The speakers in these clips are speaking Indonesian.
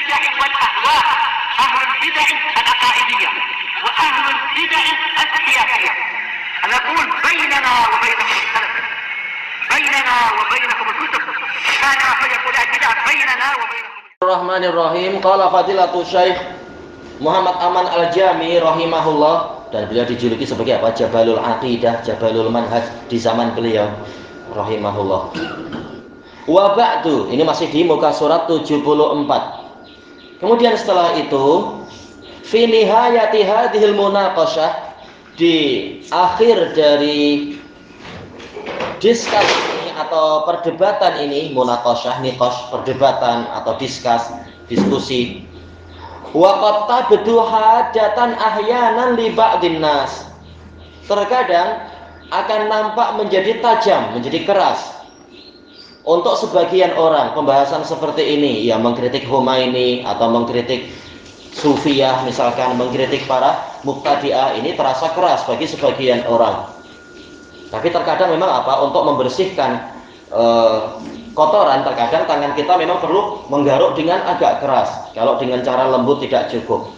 البدع والأهواء، أهل البدع العقائدية وأهل البدع السياسية. نقول بيننا وبينكم السلف، بيننا وبينكم الكتب، كان فيقول البدع بيننا وبينكم. Bismillahirrahmanirrahim. Qala Fadilatul Syekh Muhammad Aman Al-Jami rahimahullah, dan beliau dijuluki sebagai apa? Jabalul Aqidah, Jabalul Manhaj di zaman beliau rahimahullah. Wa ba'du, ini masih di muka surat 74. Kemudian setelah itu, fi nihayati hadhil munaqasyah, di akhir dari diskusi atau perdebatan ini, munaqasyah, niqash, perdebatan atau diskusi. Wa qad tabdu hadatan ahyanan li ba'din nas. Terkadang akan nampak menjadi tajam, menjadi keras untuk sebagian orang pembahasan seperti ini, ya mengkritik Khomeini atau mengkritik Sufiyah misalkan, mengkritik para Muqtadi'ah, ini terasa keras bagi sebagian orang. Tapi terkadang memang apa? Untuk membersihkan kotoran, terkadang tangan kita memang perlu menggaruk dengan agak keras. Kalau dengan cara lembut tidak cukup.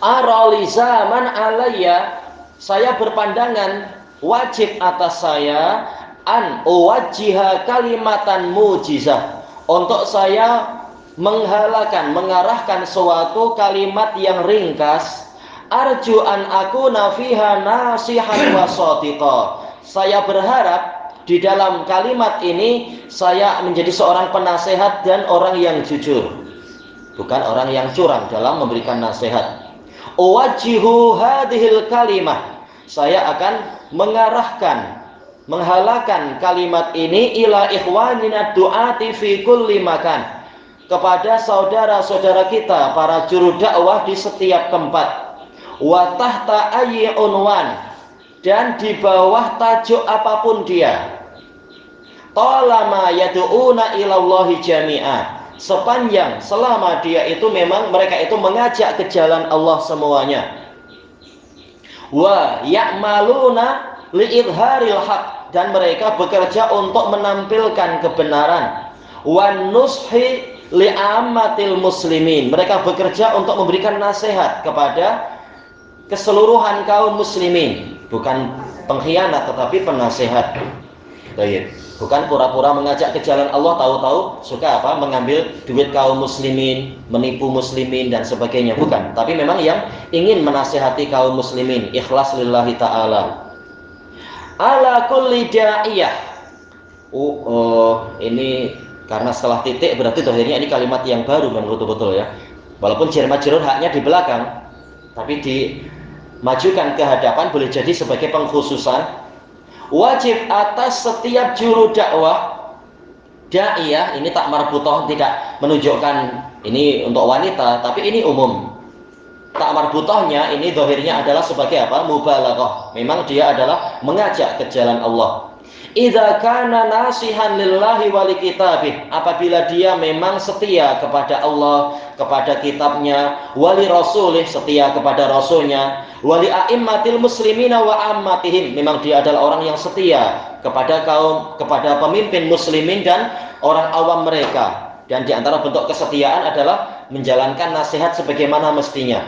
Arali zaman alayya, saya berpandangan wajib atas saya an uwajjiha kalimatan mujizah, untuk saya mengarahkan suatu kalimat yang ringkas. Arju an akuna fiha nasihan wa shadiqa. Saya berharap di dalam kalimat ini saya menjadi seorang penasehat dan orang yang jujur, bukan orang yang curang dalam memberikan nasihat. Uwajjihu hadhil kalimah, saya akan menghalakan kalimat ini ila ikhwanina du'ati fi kulli makan, kepada saudara-saudara kita para juru dakwah di setiap tempat. Wa tahta ayyi unwan, dan di bawah tajuk apapun dia. Talama yad'una ilallahi jami'a, sepanjang selama dia itu memang mereka itu mengajak ke jalan Allah semuanya. Wa ya'maluna li'idharil haq, dan mereka bekerja untuk menampilkan kebenaran. Wa nushi li'ammatil muslimin, mereka bekerja untuk memberikan nasihat kepada keseluruhan kaum muslimin, bukan pengkhianat tetapi penasehat. Baik, bukan pura-pura mengajak ke jalan Allah, tahu-tahu suka apa? Mengambil duit kaum muslimin, menipu muslimin dan sebagainya, bukan. Tapi memang yang ingin menasehati kaum muslimin, ikhlas lillahi ta'ala. Ala kulli da'iyah. Ini karena setelah titik berarti akhirnya ini kalimat yang baru menurut betul ya. Walaupun jar majrur haknya di belakang, tapi dimajukan ke hadapan, boleh jadi sebagai pengkhususan. Wajib atas setiap juru dakwah, da'iyah, ini tak marbutoh, tidak menunjukkan ini untuk wanita, tapi ini umum. Tak marbutohnya ini zahirnya adalah sebagai apa? Mubalaghah. Memang dia adalah mengajak ke jalan Allah. Idza kana nasihan lillahi wa likitabih, apabila dia memang setia kepada Allah, kepada kitabnya, wali rasulih, setia kepada rasulnya, wali a'immatil muslimina wa ammatihim, memang dia adalah orang yang setia kepada pemimpin muslimin dan orang awam mereka. Dan di antara bentuk kesetiaan adalah menjalankan nasihat sebagaimana mestinya,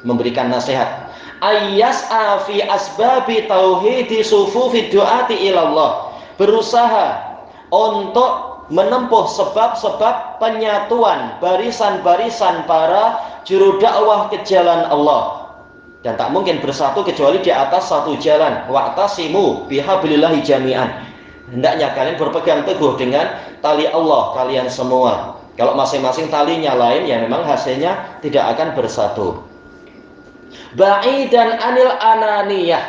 memberikan nasihat. Ayyas'a fi asbabi tauhidi sufufi du'ati ilallah, berusaha untuk menempuh sebab-sebab penyatuan barisan-barisan para juru dakwah ke jalan Allah. Dan tak mungkin bersatu kecuali di atas satu jalan. Wa'tasimu bihablillahi jami'an, hendaknya kalian berpegang teguh dengan tali Allah kalian semua. Kalau masing-masing talinya lain, ya memang hasilnya tidak akan bersatu. Ba'idan anil ananiyah,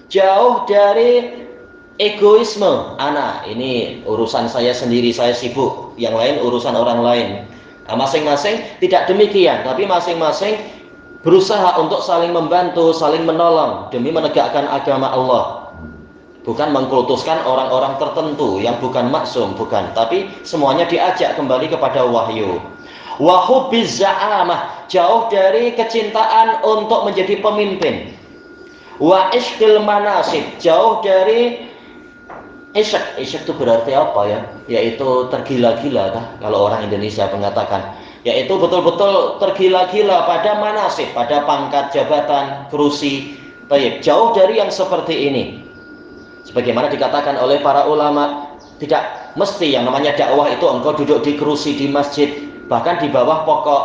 jauh dari egoisme. Ini urusan saya sendiri, saya sibuk, yang lain urusan orang lain. Masing-masing tidak demikian, tapi masing-masing berusaha untuk saling membantu, saling menolong demi menegakkan agama Allah. Bukan mengkultuskan orang-orang tertentu yang bukan maksum, bukan, tapi semuanya diajak kembali kepada wahyu. Wa hubbiz za'amah, jauh dari kecintaan untuk menjadi pemimpin. Wa ishqil manasib, jauh dari isyq itu berarti apa ya? Yaitu tergila-gila kah? Kalau orang Indonesia mengatakan yaitu betul-betul tergila-gila pada manasib, pada pangkat, jabatan, kursi. Baik, jauh dari yang seperti ini. Sebagaimana dikatakan oleh para ulama, tidak mesti yang namanya dakwah itu engkau duduk di kursi di masjid, bahkan di bawah pokok,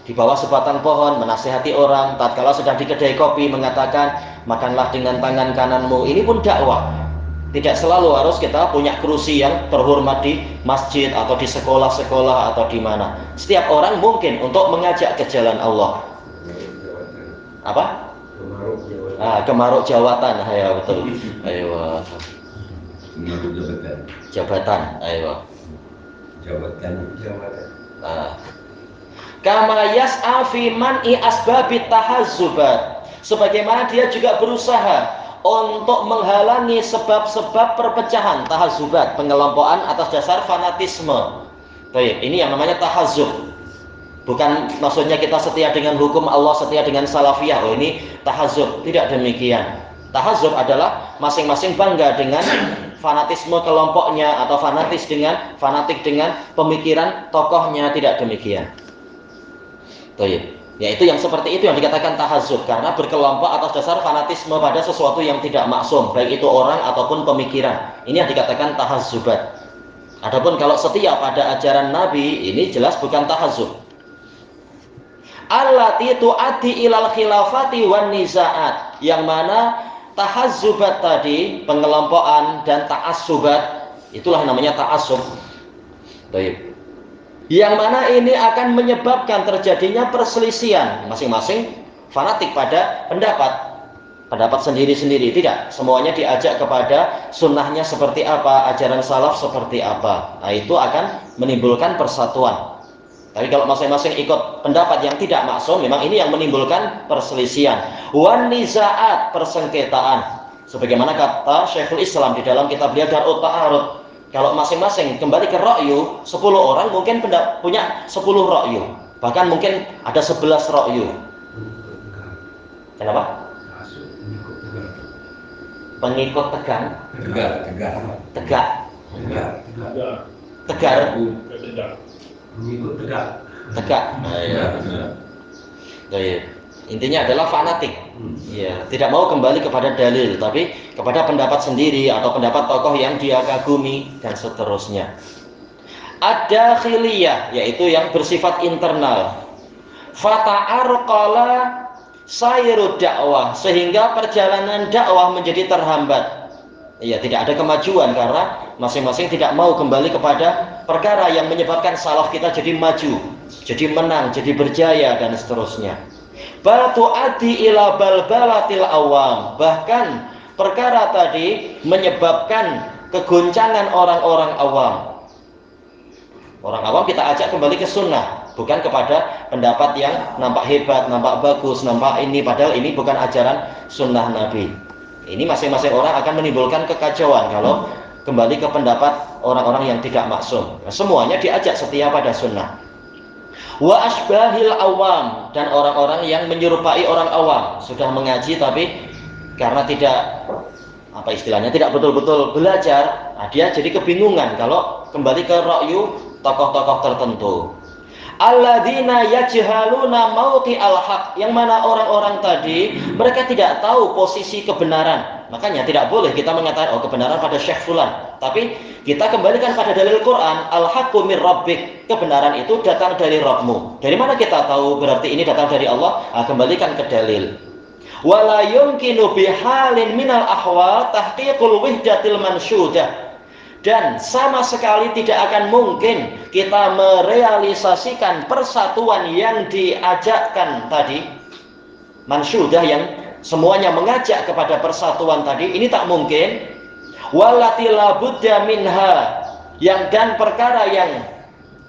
di bawah sebatang pohon, menasihati orang, tatkala sedang di kedai kopi mengatakan, makanlah dengan tangan kananmu. Ini pun dakwah. Tidak selalu harus kita punya kursi yang terhormat di masjid atau di sekolah-sekolah atau di mana. Setiap orang mungkin untuk mengajak ke jalan Allah. Apa? Kemaruk jawatan. Ya betul. Ayo. Jabatan. Ayo. Jabatan. Kama yas'a fi man'i asbabit tahazzubat. Sebagaimana dia juga berusaha untuk menghalangi sebab-sebab perpecahan, tahazzubat, pengelompokan atas dasar fanatisme. Baik, ini yang namanya tahazzub. Bukan maksudnya kita setia dengan hukum Allah, setia dengan salafiyah. Oh, ini tahazzub. Tidak demikian. Tahazzub adalah masing-masing bangga dengan fanatisme kelompoknya atau fanatik dengan pemikiran tokohnya. Tidak demikian. Baik. Yaitu yang seperti itu yang dikatakan tahazzub, karena berkelompok atas dasar fanatisme pada sesuatu yang tidak maksum, baik itu orang ataupun pemikiran. Ini yang dikatakan tahazzubat. Adapun kalau setia pada ajaran Nabi, ini jelas bukan tahazzub. Allati tu'addi ilal khilafati wan nizaat, yang mana tahazzubat tadi, pengelompokan dan ta'assubat, itulah namanya ta'assub. Baik. Yang mana ini akan menyebabkan terjadinya perselisihan, masing-masing fanatik pada pendapat sendiri-sendiri. Tidak, semuanya diajak kepada sunnahnya seperti apa, ajaran salaf seperti apa. Nah, itu akan menimbulkan persatuan. Tapi kalau masing-masing ikut pendapat yang tidak maksum, memang ini yang menimbulkan perselisihan. Wan nizaat, persengketaan. Sebagaimana kata Syekhul Islam di dalam kitab beliau Darut Ta'arud, kalau masing-masing kembali ke ra'yu, 10 orang mungkin punya 10 ra'yu. Bahkan mungkin ada 11 ra'yu. Kenapa? Pengikut tegang. Tegar. Mengikut tegak. Nah, ya. Baik. Intinya adalah fanatik. Ya, tidak mau kembali kepada dalil, tapi kepada pendapat sendiri atau pendapat tokoh yang dia kagumi dan seterusnya. Ad-dakhiliyah, yaitu yang bersifat internal. Fata'arqala sayru dakwah, sehingga perjalanan dakwah menjadi terhambat. Iya, tidak ada kemajuan karena masing-masing tidak mau kembali kepada perkara yang menyebabkan salaf kita jadi maju, jadi menang, jadi berjaya dan seterusnya. Bal tu'addi ila balbalatil awam, bahkan perkara tadi menyebabkan kegoncangan orang-orang awam. Orang awam kita ajak kembali ke sunnah, bukan kepada pendapat yang nampak hebat, nampak bagus, nampak ini, padahal ini bukan ajaran sunnah Nabi. Ini masing-masing orang akan menimbulkan kekacauan kalau kembali ke pendapat orang-orang yang tidak maksum. Semuanya diajak setia pada sunnah. Wa asbahil awam, dan orang-orang yang menyerupai orang awam, sudah mengaji tapi karena tidak tidak betul-betul belajar, dia jadi kebingungan kalau kembali ke ra'yu tokoh-tokoh tertentu. Alladzina yajhaluna mauqi al-haq, yang mana orang-orang tadi mereka tidak tahu posisi kebenaran. Makanya tidak boleh kita mengatakan kebenaran pada Syekh fulan, tapi kita kembalikan pada dalil Quran, al-haqqu mir rabbik, kebenaran itu datang dari Rabbmu. Dari mana kita tahu berarti ini datang dari Allah? Kembalikan ke dalil. Wala yumkinu bihalin minal ahwal tahqiqul wihdatil mansyudah, dan sama sekali tidak akan mungkin kita merealisasikan persatuan yang diajakkan tadi, mansyudah, yang semuanya mengajak kepada persatuan tadi, ini tak mungkin. Wallati la budda minha, yang dan perkara yang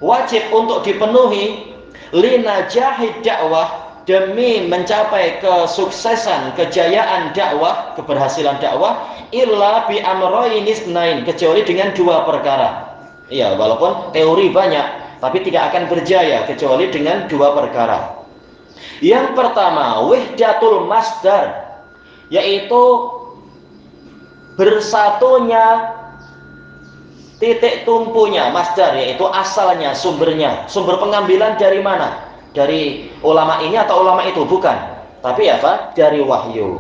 wajib untuk dipenuhi linajahid dakwah, demi mencapai kesuksesan, kejayaan dakwah, keberhasilan dakwah, illa bi amroinis nain, kecuali dengan 2 perkara. Iya, walaupun teori banyak, tapi tidak akan berjaya kecuali dengan 2 perkara. Yang pertama, wihdatul masdar, yaitu bersatunya titik tumpunya, masdar, yaitu asalnya, sumbernya. Sumber pengambilan dari mana? Dari ulama ini atau ulama itu? Bukan. Tapi apa? Dari wahyu.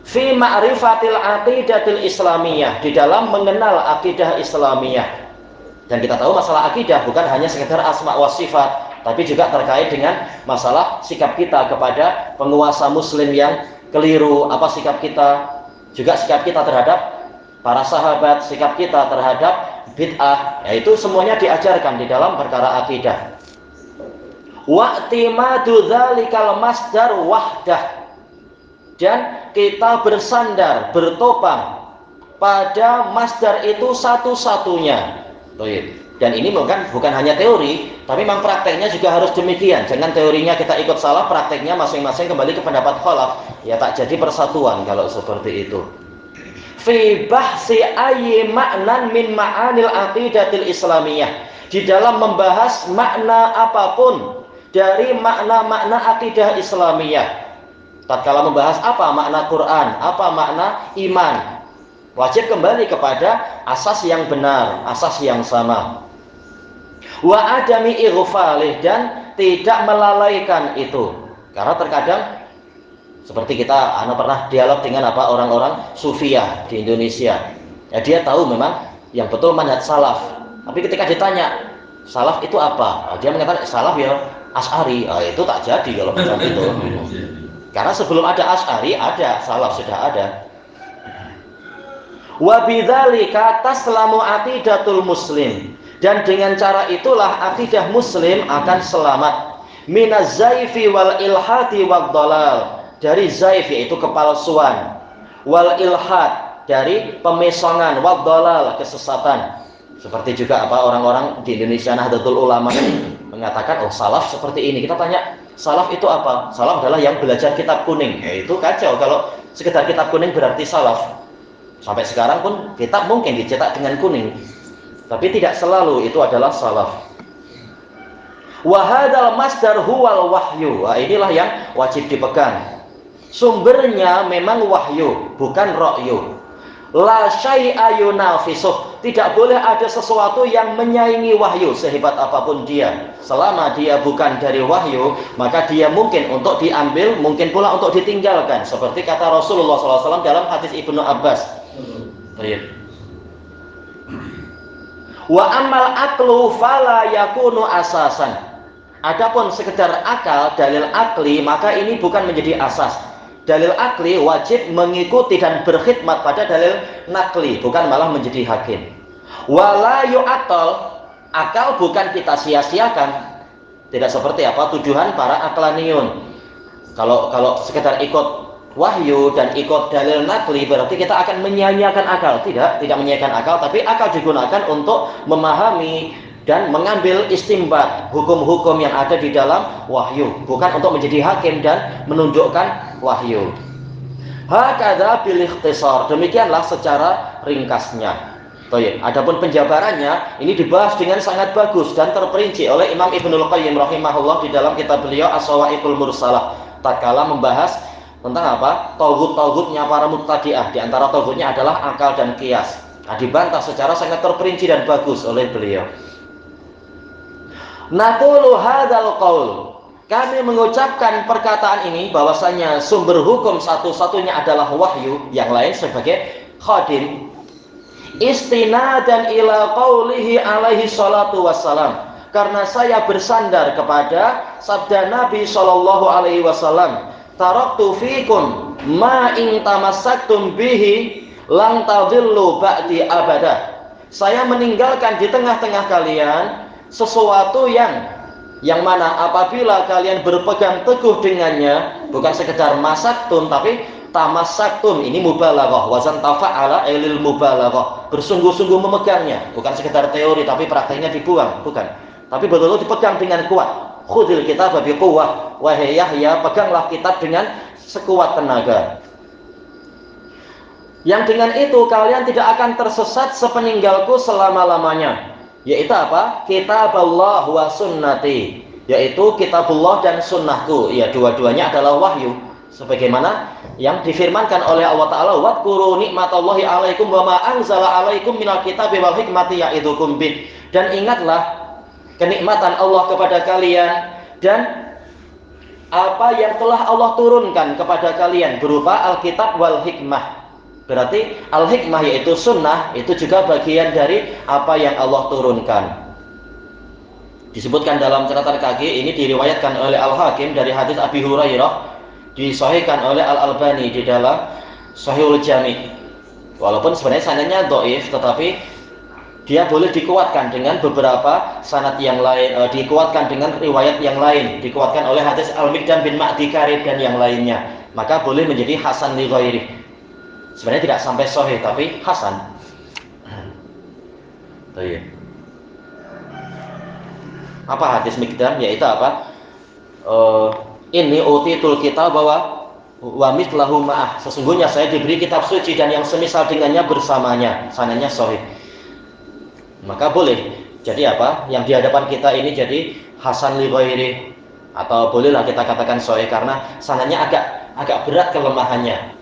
Fi ma'rifatil aqidatil islamiyah, di dalam mengenal akidah Islamiyah. Dan kita tahu masalah akidah bukan hanya sekedar asma wa sifat, tapi juga terkait dengan masalah sikap kita kepada penguasa muslim yang keliru, apa sikap kita, juga sikap kita terhadap para sahabat, sikap kita terhadap bid'ah, yaitu semuanya diajarkan di dalam perkara akidah. Wa'timadu dzalikal masdar wahdah, dan kita bersandar, bertopang pada masdar itu satu-satunya. Dan ini bukan hanya teori, tapi memang prakteknya juga harus demikian. Jangan teorinya kita ikut salah, prakteknya masing-masing kembali ke pendapat khalaf. Ya tak jadi persatuan kalau seperti itu. Fi bahsi ayyi ma'nan min ma'anil aqidatil islamiyah, di dalam membahas makna apapun dari makna-makna akidah Islamiyah. Tatkala membahas apa makna Quran, apa makna iman, wajib kembali kepada asas yang benar, asas yang sama. Wa adami ighfalih, dan tidak melalaikan itu. Karena terkadang seperti kita pernah dialog dengan orang-orang sufiyah di Indonesia. Ya, dia tahu memang yang betul manhaj salaf. Tapi ketika ditanya, salaf itu apa? Dia mengatakan salaf ya Asy'ari. Itu tak jadi kalau macam itu. Karena sebelum ada Asy'ari ada salaf, sudah ada. Wa bidzalika taslamu aqidatul muslim, dan dengan cara itulah akidah muslim akan selamat minaz zaifi wal ilhadi wad dhalal, dari zaif yaitu kepalsuan, wal ilhad dari pemesongan, wad dhalal kesesatan. Seperti juga orang-orang di Indonesia Nahdlatul Ulama mengatakan salaf seperti ini. Kita tanya, salaf itu apa? Salaf adalah yang belajar kitab kuning. Itu kacau kalau sekedar kitab kuning berarti salaf. Sampai sekarang pun kitab mungkin dicetak dengan kuning, tapi tidak selalu itu adalah salaf. Wa hadzal masdar huwal wahyu. Inilah yang wajib dipegang. Sumbernya memang wahyu, bukan ra'yu. La syai'a yunafisuh, tidak boleh ada sesuatu yang menyaingi wahyu sehebat apapun dia. Selama dia bukan dari wahyu, maka dia mungkin untuk diambil, mungkin pula untuk ditinggalkan. Seperti kata Rasulullah SAW dalam hadis Ibnu Abbas. Wa amal aqlu fala yakunu asasan. Adapun sekedar akal, dalil akli, maka ini bukan menjadi asas. Dalil akli wajib mengikuti dan berkhidmat pada dalil nakli, bukan malah menjadi hakim. Wala yu'attal, akal bukan kita sia-siakan. Tidak seperti tuduhan para aklaniun. Kalau sekedar ikut wahyu dan ikut dalil nakli berarti kita akan menyia-nyiakan akal. Tidak menyia-nyiakan akal, tapi akal digunakan untuk memahami dan mengambil istimbat hukum-hukum yang ada di dalam wahyu, bukan untuk menjadi hakim dan menundukkan wahyu. Hakadza bil ikhtisar, demikianlah secara ringkasnya. Adapun penjabarannya ini dibahas dengan sangat bagus dan terperinci oleh Imam Ibnul Qayyim rahimahullah di dalam kitab beliau As-Sawa'iqul Mursalah, tatkala membahas tentang tauhid-tauhidnya para mubtadi'ah. Di antara tauhidnya adalah akal dan qiyas. Dibantah secara sangat terperinci dan bagus oleh beliau. Naqulu hadzal qaul, kami mengucapkan perkataan ini bahwasanya sumber hukum satu-satunya adalah wahyu, yang lain sebagai khadim. Istinadan ila qaulihi alaihi salatu wassalam, karena saya bersandar kepada sabda Nabi sallallahu alaihi wasallam, taraktu fikum ma in tamassaktum bihi lang tadillu ba'di abada. Saya meninggalkan di tengah-tengah kalian sesuatu yang mana apabila kalian berpegang teguh dengannya, bukan sekedar masaktum tapi tamassaktum, ini mubalaghah, wazan tafa'ala lil mubalaghah, bersungguh-sungguh memegangnya, bukan sekedar teori tapi prakteknya dibuang, bukan, tapi betul-betul dipegang dengan kuat. Khudil kitaba biquwwah, wahai Yahya, peganglah kitab dengan sekuat tenaga. Yang dengan itu kalian tidak akan tersesat sepeninggalku selama-lamanya. Yaitu apa? Kitabullah wa sunnati, yaitu kitabullah dan sunnahku. Ya, dua-duanya adalah wahyu. Sebagaimana yang difirmankan oleh Allah Ta'ala, wadkuru nikmatallahi alaikum wa ma anzala alaikum minal kitabi wal hikmati ya'idzukum bih. Dan ingatlah kenikmatan Allah kepada kalian dan apa yang telah Allah turunkan kepada kalian berupa Alkitab wal hikmah. Berarti al-hikmah yaitu sunnah, itu juga bagian dari apa yang Allah turunkan. Disebutkan dalam catatan kaki, ini diriwayatkan oleh Al-Hakim dari hadis Abi Hurairah, disahihkan oleh Al-Albani di dalam Sahihul Jami'. Walaupun sebenarnya sanadnya dhaif, tetapi dia boleh dikuatkan dengan beberapa sanad yang lain, dikuatkan dengan riwayat yang lain, dikuatkan oleh hadis Al-Miqdam bin Ma'di Karib dan yang lainnya. Maka boleh menjadi hasan li ghairi. Sebenarnya tidak sampai sahih, tapi hasan. Apa hadis Miqdam? Yaitu apa? Ini utitul kitab bahwa wa mithlahu ma'ah. Sesungguhnya saya diberi kitab suci dan yang semisal dengannya bersamanya. Sanadnya sahih. Maka boleh. Jadi apa? Yang di hadapan kita ini jadi hasan li ghairi, atau bolehlah kita katakan sahih karena sanadnya agak berat kelemahannya.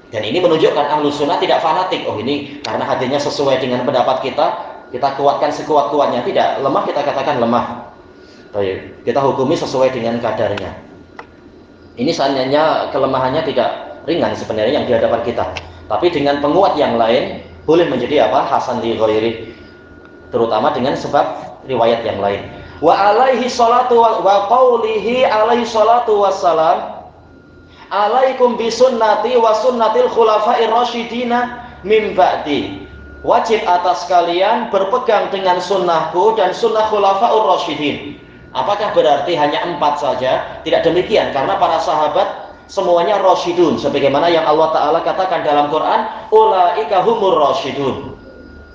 Dan ini menunjukkan ahlu sunnah tidak fanatik. Oh ini karena hadisnya sesuai dengan pendapat kita kuatkan sekuat-kuatnya. Tidak, lemah kita katakan lemah. Kita hukumi sesuai dengan kadarnya. Ini seandainya kelemahannya tidak ringan sebenarnya yang di hadapan kita. Tapi dengan penguat yang lain boleh menjadi apa? Hasan li ghairi. Terutama dengan sebab riwayat yang lain. Wa alaihi salatu wa qaulihi alaihi salatu wassalam, alaikum bisunnati wa sunnatil khulafa'ir rasyidina min ba'di. Wajib atas kalian berpegang dengan sunnahku dan sunnah khulafa'ur rasyidin. Apakah berarti hanya 4 saja? Tidak demikian, karena para sahabat semuanya rasyidun, sebagaimana yang Allah Ta'ala katakan dalam Quran, ulaika humur rasyidun.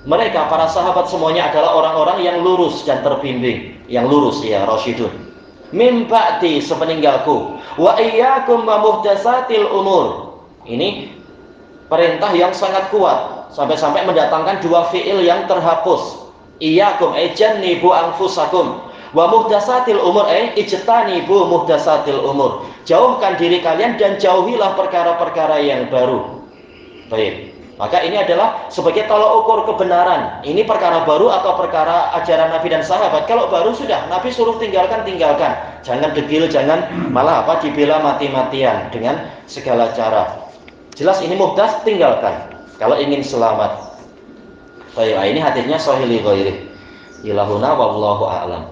Mereka para sahabat semuanya adalah orang-orang yang lurus dan terbimbing. Yang lurus ya, rasyidun. Min ba'di, sepeninggalku. Wa iyyakum wa muhdatsatil umur. Ini perintah yang sangat kuat, sampai-sampai mendatangkan 2 fiil yang terhapus. Iyyakum jannibu anfusakum wa muhdatsatil umur ijtanibu muhdatsatil umur. Jauhkan diri kalian dan jauhilah perkara-perkara yang baru. Baik. Maka ini adalah sebagai tolak ukur kebenaran. Ini perkara baru atau perkara ajaran Nabi dan sahabat. Kalau baru sudah Nabi suruh tinggalkan. Jangan degil, jangan malah dibela mati-matian dengan segala cara. Jelas ini muhdas, tinggalkan kalau ingin selamat. Baik, ini hadisnya sahih li ghairi. Ilahuna wallahu a'lam.